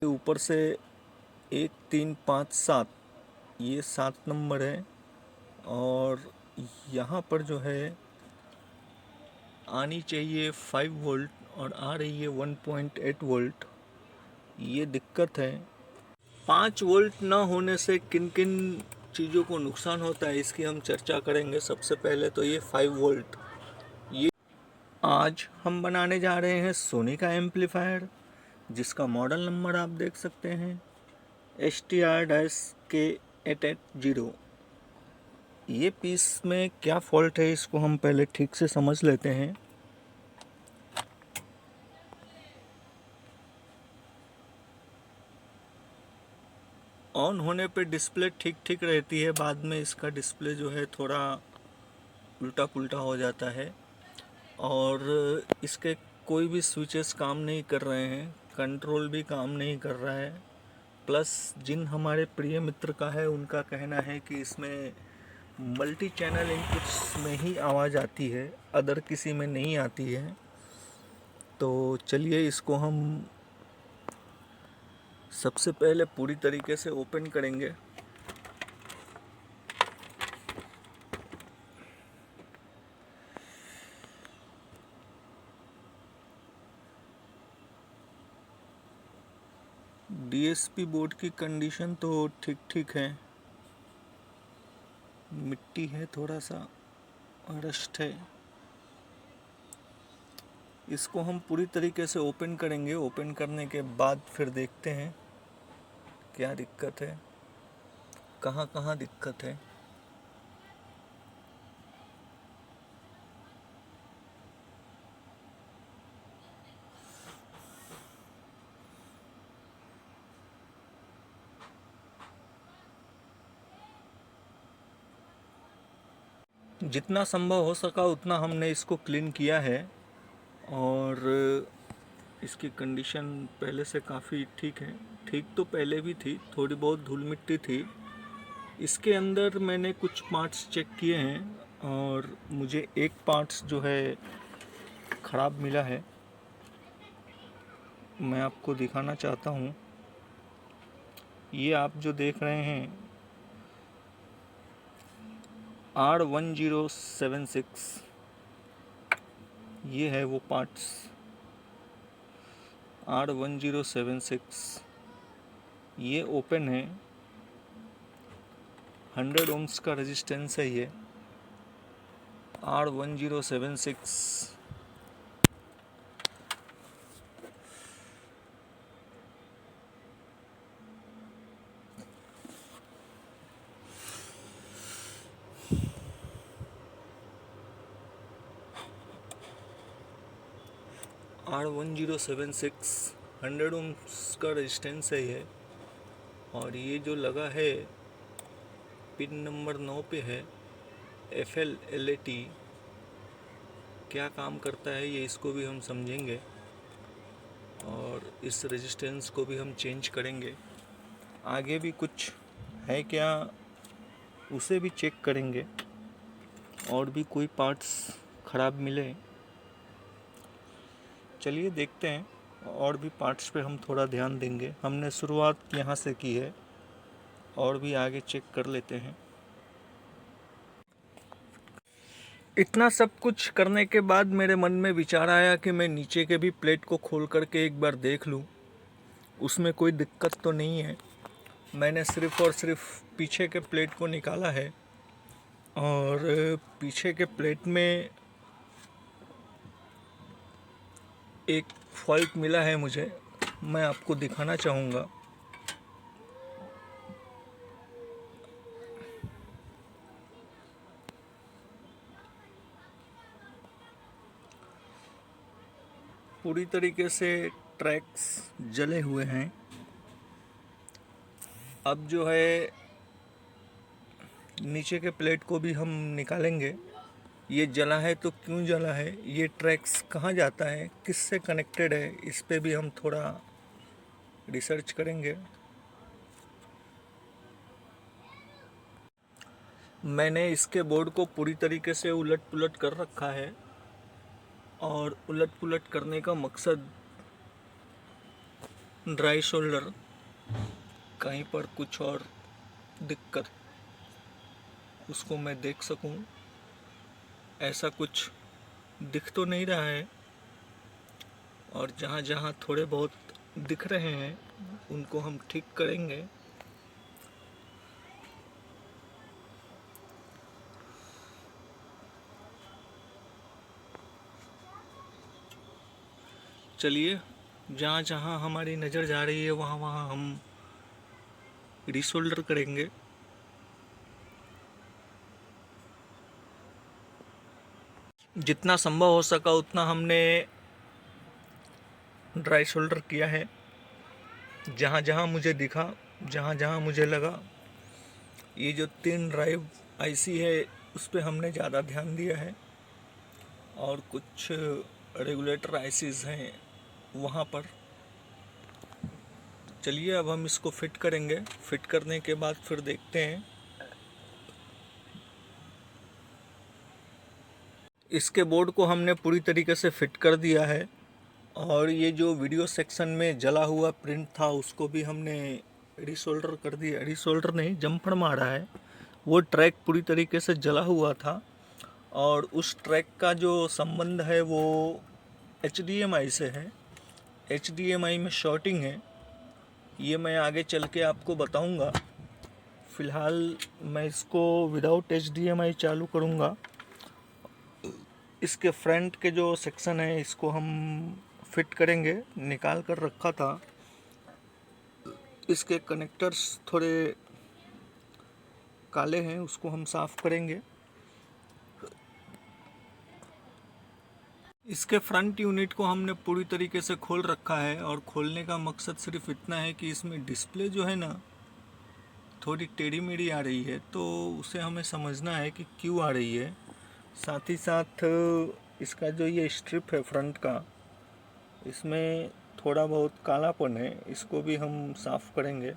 ऊपर से 1357 ये 7 नंबर है। और यहाँ पर जो है आनी चाहिए 5 वोल्ट और आ रही है 1.8 वोल्ट। ये दिक्कत है। 5 वोल्ट ना होने से किन किन चीज़ों को नुकसान होता है इसकी हम चर्चा करेंगे। सबसे पहले तो ये 5 वोल्ट, ये आज हम बनाने जा रहे हैं सोनी का एम्पलीफायर, जिसका मॉडल नंबर आप देख सकते हैं STR-K880। ये पीस में क्या फॉल्ट है इसको हम पहले ठीक से समझ लेते हैं। ऑन होने पे डिस्प्ले ठीक ठीक रहती है, बाद में इसका डिस्प्ले जो है थोड़ा उल्टा पुल्टा हो जाता है और इसके कोई भी स्विचेस काम नहीं कर रहे हैं, कंट्रोल भी काम नहीं कर रहा है। प्लस जिन हमारे प्रिय मित्र का है उनका कहना है कि इसमें मल्टी चैनल इनपुट्स में ही आवाज़ आती है, अदर किसी में नहीं आती है। तो चलिए इसको हम सबसे पहले पूरी तरीके से ओपन करेंगे। डीएसपी बोर्ड की कंडीशन तो ठीक ठीक है, मिट्टी है, थोड़ा सा रस्ट है। इसको हम पूरी तरीके से ओपन करेंगे। ओपन करने के बाद फिर देखते हैं क्या दिक्कत है, कहाँ कहाँ दिक्कत है। जितना संभव हो सका उतना हमने इसको क्लीन किया है और इसकी कंडीशन पहले से काफ़ी ठीक है। ठीक तो पहले भी थी, थोड़ी बहुत धूल मिट्टी थी। इसके अंदर मैंने कुछ पार्ट्स चेक किए हैं और मुझे एक पार्ट्स जो है ख़राब मिला है, मैं आपको दिखाना चाहता हूँ। ये आप जो देख रहे हैं R1076, ये है वो पार्ट्स। R1076 ये ओपन है, 100 ओम्स का रेजिस्टेंस है ये। R1076 R1076 100 ओम्स का रेजिस्टेंस है ये। और ये जो लगा है पिन नंबर 9 पे है, FL-LAT। क्या काम करता है ये इसको भी हम समझेंगे और इस रेजिस्टेंस को भी हम चेंज करेंगे। आगे भी कुछ है क्या उसे भी चेक करेंगे और भी कोई पार्ट्स ख़राब मिले। चलिए देखते हैं, और भी पार्ट्स पे हम थोड़ा ध्यान देंगे। हमने शुरुआत यहाँ से की है और भी आगे चेक कर लेते हैं। इतना सब कुछ करने के बाद मेरे मन में विचार आया कि मैं नीचे के भी प्लेट को खोल करके एक बार देख लूँ, उसमें कोई दिक्कत तो नहीं है। मैंने सिर्फ़ और सिर्फ पीछे के प्लेट को निकाला है और पीछे के प्लेट में एक फॉल्ट मिला है मुझे, मैं आपको दिखाना चाहूँगा। पूरी तरीके से ट्रैक्स जले हुए हैं। अब जो है नीचे के प्लेट को भी हम निकालेंगे। ये जला है तो क्यों जला है, ये ट्रैक्स कहाँ जाता है, किससे कनेक्टेड है, इस पे भी हम थोड़ा रिसर्च करेंगे। मैंने इसके बोर्ड को पूरी तरीके से उलट पुलट कर रखा है और उलट पुलट करने का मकसद ड्राई शोल्डर, कहीं पर कुछ और दिक्कत उसको मैं देख सकूं, ऐसा कुछ दिख तो नहीं रहा है। और जहाँ जहाँ थोड़े बहुत दिख रहे हैं उनको हम ठीक करेंगे। चलिए, जहाँ जहाँ हमारी नज़र जा रही है वहाँ वहाँ हम रीशोल्डर करेंगे। जितना संभव हो सका उतना हमने ड्राई शोल्डर किया है। जहाँ जहाँ मुझे दिखा, जहाँ जहाँ मुझे लगा ये जो 3 ड्राइव आईसी है उस पर हमने ज़्यादा ध्यान दिया है, और कुछ रेगुलेटर आईसीज हैं वहाँ पर। चलिए अब हम इसको फिट करेंगे। फिट करने के बाद फिर देखते हैं। इसके बोर्ड को हमने पूरी तरीके से फिट कर दिया है, और ये जो वीडियो सेक्शन में जला हुआ प्रिंट था उसको भी हमने रीसोल्डर कर दिया। रीसोल्डर नहीं, जम्फर मारा है। वो ट्रैक पूरी तरीके से जला हुआ था, और उस ट्रैक का जो संबंध है वो HDMI से है। HDMI में शॉर्टिंग है, ये मैं आगे चल के आपको बताऊंगा। फ़िलहाल मैं इसको विदाउट HDMI चालू करूंगा। इसके फ्रंट के जो सेक्शन है इसको हम फिट करेंगे। निकाल कर रखा था, इसके कनेक्टर्स थोड़े काले हैं, उसको हम साफ़ करेंगे। इसके फ्रंट यूनिट को हमने पूरी तरीके से खोल रखा है, और खोलने का मकसद सिर्फ इतना है कि इसमें डिस्प्ले जो है ना थोड़ी टेढ़ी मेढ़ी आ रही है, तो उसे हमें समझना है कि क्यों आ रही है। साथ ही साथ इसका जो ये स्ट्रिप है फ्रंट का, इसमें थोड़ा बहुत कालापन है, इसको भी हम साफ़ करेंगे।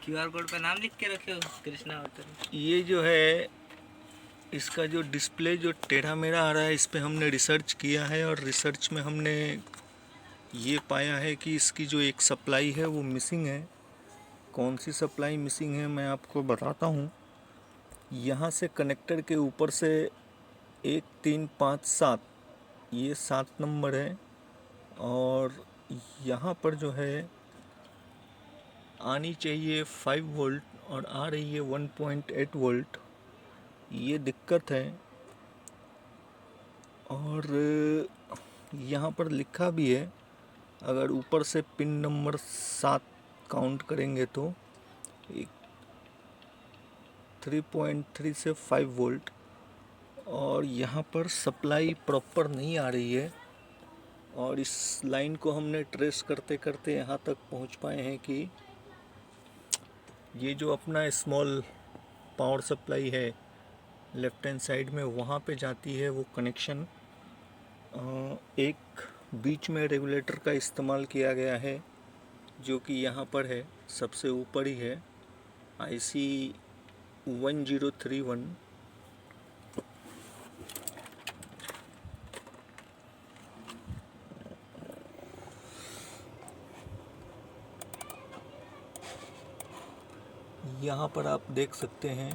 QR कोड पे नाम लिख के रखे हो, कृष्णा होटल। ये जो है इसका जो डिस्प्ले जो टेढ़ा मेढ़ा आ रहा है, इस पे हमने रिसर्च किया है, और रिसर्च में हमने ये पाया है कि इसकी जो एक सप्लाई है वो मिसिंग है। कौन सी सप्लाई मिसिंग है मैं आपको बताता हूँ। यहाँ से कनेक्टर के ऊपर से 1 3 5 7, ये 7 नंबर है, और यहाँ पर जो है आनी चाहिए 5 वोल्ट और आ रही है 1.8 वोल्ट। ये दिक्कत है। और यहाँ पर लिखा भी है, अगर ऊपर से पिन नंबर 7 काउंट करेंगे तो 3.3 से 5 वोल्ट, और यहाँ पर सप्लाई प्रॉपर नहीं आ रही है। और इस लाइन को हमने ट्रेस करते करते यहाँ तक पहुँच पाए हैं कि ये जो अपना स्मॉल पावर सप्लाई है लेफ्ट हैंड साइड में, वहाँ पे जाती है वो कनेक्शन। एक बीच में रेगुलेटर का इस्तेमाल किया गया है, जो कि यहाँ पर है, सबसे ऊपर ही है, IC 1031। यहाँ पर आप देख सकते हैं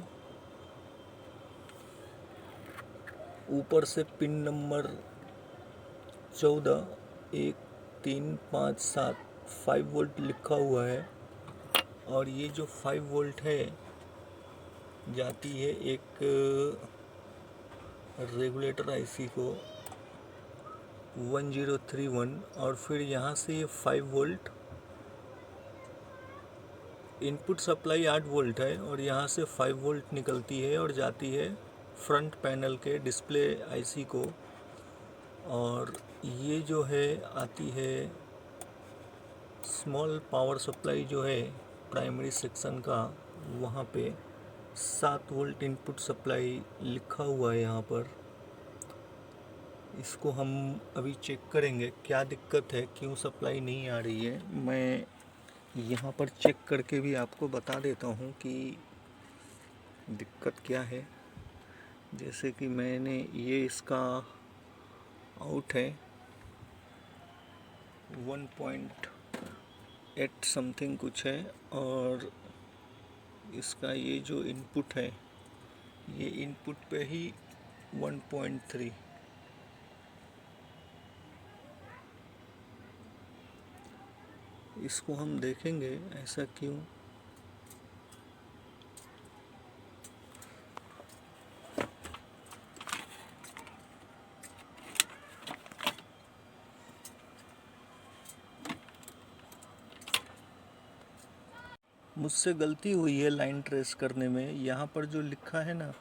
ऊपर से पिन नंबर 14 1 3 5 7 5 वोल्ट लिखा हुआ है, और ये जो 5 वोल्ट है जाती है एक रेगुलेटर IC को 1031, और फिर यहाँ से ये 5 वोल्ट इनपुट सप्लाई 8 वोल्ट है, और यहाँ से 5 वोल्ट निकलती है और जाती है फ्रंट पैनल के डिस्प्ले IC को। और ये जो है आती है स्मॉल पावर सप्लाई जो है प्राइमरी सेक्शन का, वहाँ पे 7 वोल्ट इनपुट सप्लाई लिखा हुआ है यहाँ पर। इसको हम अभी चेक करेंगे क्या दिक्कत है, क्यों सप्लाई नहीं आ रही है। मैं यहाँ पर चेक करके भी आपको बता देता हूँ कि दिक्कत क्या है। जैसे कि मैंने ये इसका आउट है 1.8 समथिंग कुछ है, और इसका ये जो इनपुट है, ये इनपुट पे ही 1.3। इसको हम देखेंगे ऐसा क्यों। मुझसे गलती हुई है लाइन ट्रेस करने में। यहाँ पर जो लिखा है ना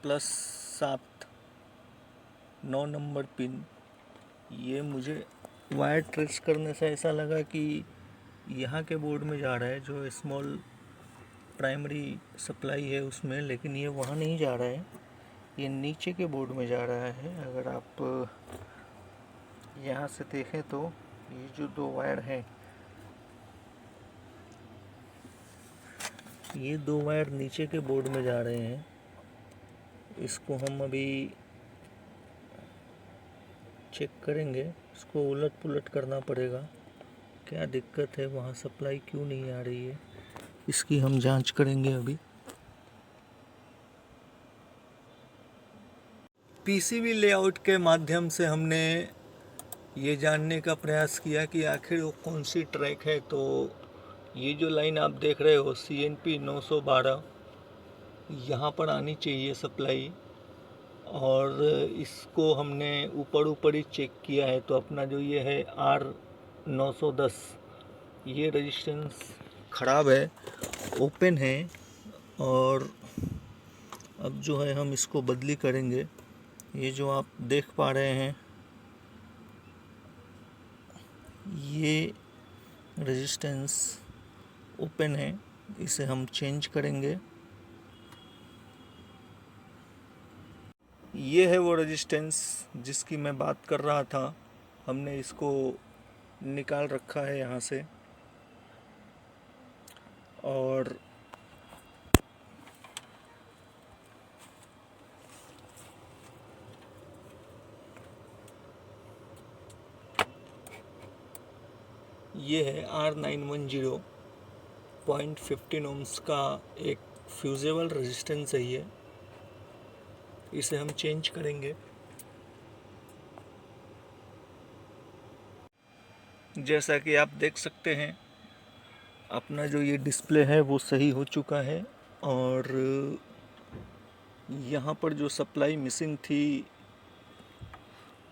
+7 9 नंबर पिन, ये मुझे वायर ट्रेस करने से ऐसा लगा कि यहाँ के बोर्ड में जा रहा है, जो स्मॉल प्राइमरी सप्लाई है उसमें, लेकिन ये वहाँ नहीं जा रहा है, ये नीचे के बोर्ड में जा रहा है। अगर आप यहाँ से देखें तो ये जो 2 वायर हैं, ये 2 वायर नीचे के बोर्ड में जा रहे हैं। इसको हम अभी चेक करेंगे, इसको उलट पुलट करना पड़ेगा, क्या दिक्कत है, वहाँ सप्लाई क्यों नहीं आ रही है, इसकी हम जांच करेंगे अभी। पीसीबी लेआउट के माध्यम से हमने ये जानने का प्रयास किया कि आखिर वो कौन सी ट्रैक है। तो ये जो लाइन आप देख रहे हो CNP 912, यहाँ पर आनी चाहिए सप्लाई, और इसको हमने ऊपर ही चेक किया है, तो अपना जो ये है R910, ये रेजिस्टेंस ख़राब है, ओपन है, और अब जो है हम इसको बदली करेंगे। ये जो आप देख पा रहे हैं, ये रेजिस्टेंस ओपन है, इसे हम चेंज करेंगे। ये है वो रेजिस्टेंस जिसकी मैं बात कर रहा था, हमने इसको निकाल रखा है यहाँ से, और ये है R910 0.15 ohms का एक फ्यूजेबल रेजिस्टेंस है ये, इसे हम चेंज करेंगे। जैसा कि आप देख सकते हैं, अपना जो ये डिस्प्ले है वो सही हो चुका है, और यहाँ पर जो सप्लाई मिसिंग थी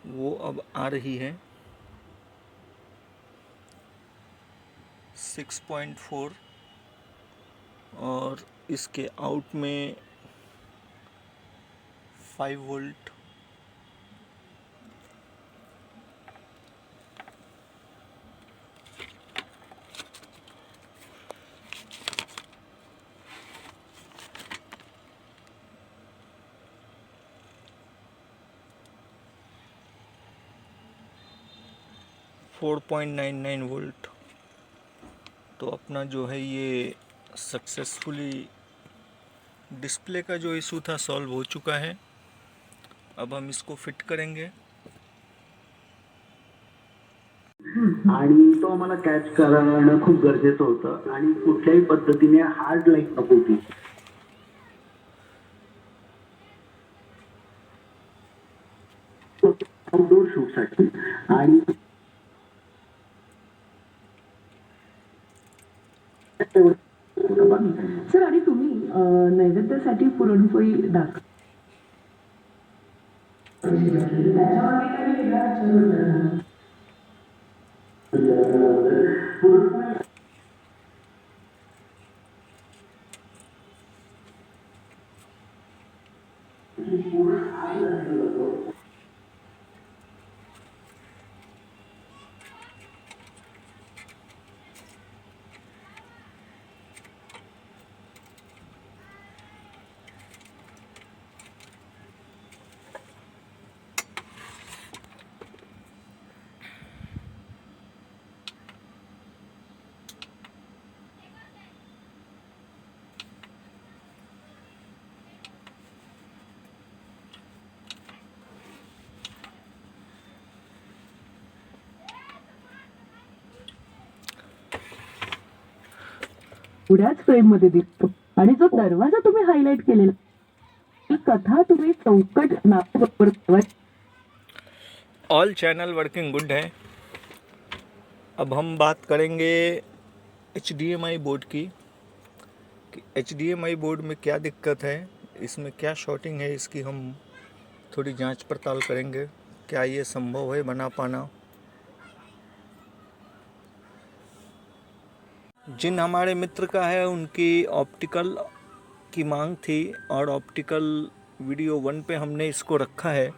वो अब आ रही है 6.4, और इसके आउट में 5 वोल्ट। $4.99 वोल्ट। तो अपना जो है ये सक्सेसफुली डिस्प्ले का जो इशू था सॉल्व हो चुका है। अब हम इसको फिट करेंगे। आणि तो आम्हाला कॅच करणं खूप गरजेचं होतं, आणि कुठल्याही पद्धतीने हार्ड लाईट नको होती आउटडोर शूटसाठी. आणि सर, आणि तुम्ही नैवेद्यासाठी पुरणपोळी दाखवा. एवढ्याच फ्रेममध्ये दिसतो आणि जो दरवाजा तुम्ही हायलाइट केलेला ही कथा तुम्ही चौकट नावाबरोबर ऑल चैनल वर्किंग गुड है। अब हम बात करेंगे HDMI बोर्ड की कि HDMI बोर्ड में क्या दिक्कत है, इसमें क्या शॉर्टिंग है, इसकी हम थोड़ी जांच पड़ताल करेंगे। क्या ये संभव है बना पाना। जिन हमारे मित्र का है उनकी ऑप्टिकल की मांग थी और ऑप्टिकल वीडियो 1 पे हमने इसको रखा है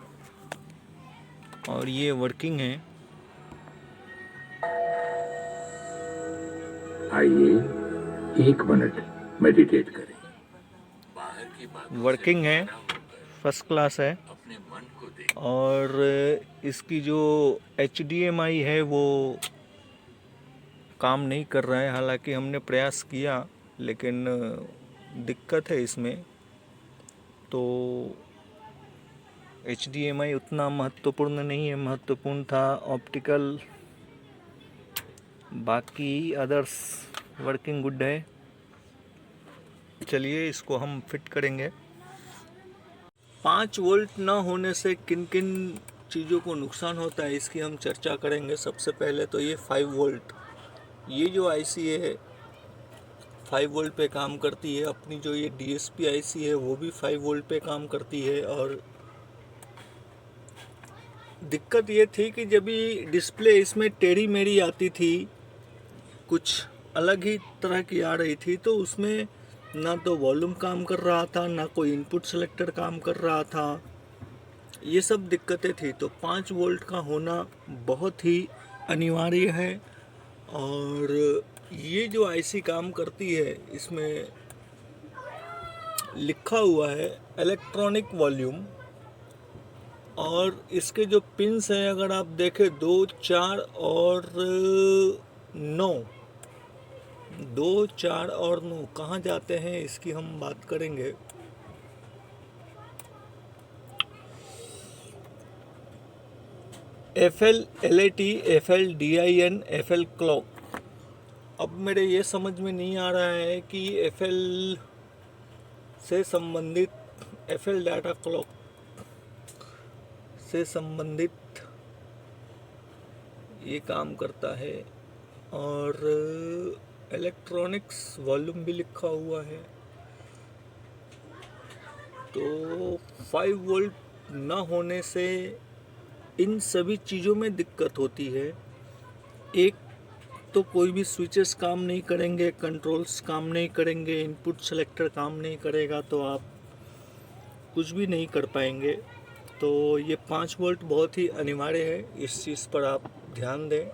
और ये वर्किंग है। आइए 1 मिनट मेडिटेट करें। वर्किंग है, फर्स्ट क्लास है। और इसकी जो HDMI है वो काम नहीं कर रहा है, हालांकि हमने प्रयास किया लेकिन दिक्कत है इसमें। तो HDMI उतना महत्वपूर्ण नहीं है, महत्वपूर्ण था ऑप्टिकल। बाकी अदर्स वर्किंग गुड है। चलिए इसको हम फिट करेंगे। 5 वोल्ट ना होने से किन किन चीज़ों को नुकसान होता है इसकी हम चर्चा करेंगे। सबसे पहले तो ये 5 वोल्ट, ये जो IC है 5 वोल्ट पे काम करती है। अपनी जो ये DSP IC है वो भी 5 वोल्ट पे काम करती है। और दिक्कत ये थी कि जब भी डिस्प्ले इसमें टेढ़ी मेढ़ी आती थी, कुछ अलग ही तरह की आ रही थी, तो उसमें ना तो वॉल्यूम काम कर रहा था, ना कोई इनपुट सेलेक्टर काम कर रहा था। ये सब दिक्कतें थी। तो 5 वोल्ट का होना बहुत ही अनिवार्य है। और ये जो IC काम करती है इसमें लिखा हुआ है इलेक्ट्रॉनिक वॉल्यूम। और इसके जो पिंस हैं अगर आप देखें 2, 4 और 9, 2, 4 और 9 कहाँ जाते हैं इसकी हम बात करेंगे। FL LAT FL DIN FL clock. अब मेरे ये समझ में नहीं आ रहा है कि FL से संबंधित FL डाटा क्लॉक से संबंधित ये काम करता है। और इलेक्ट्रॉनिक्स वॉल्यूम भी लिखा हुआ है। तो 5 वोल्ट ना होने से इन सभी चीज़ों में दिक्कत होती है। एक तो कोई भी स्विचेस काम नहीं करेंगे, कंट्रोल्स काम नहीं करेंगे, इनपुट सेलेक्टर काम नहीं करेगा, तो आप कुछ भी नहीं कर पाएंगे। तो ये 5 वोल्ट बहुत ही अनिवार्य है, इस चीज़ पर आप ध्यान दें।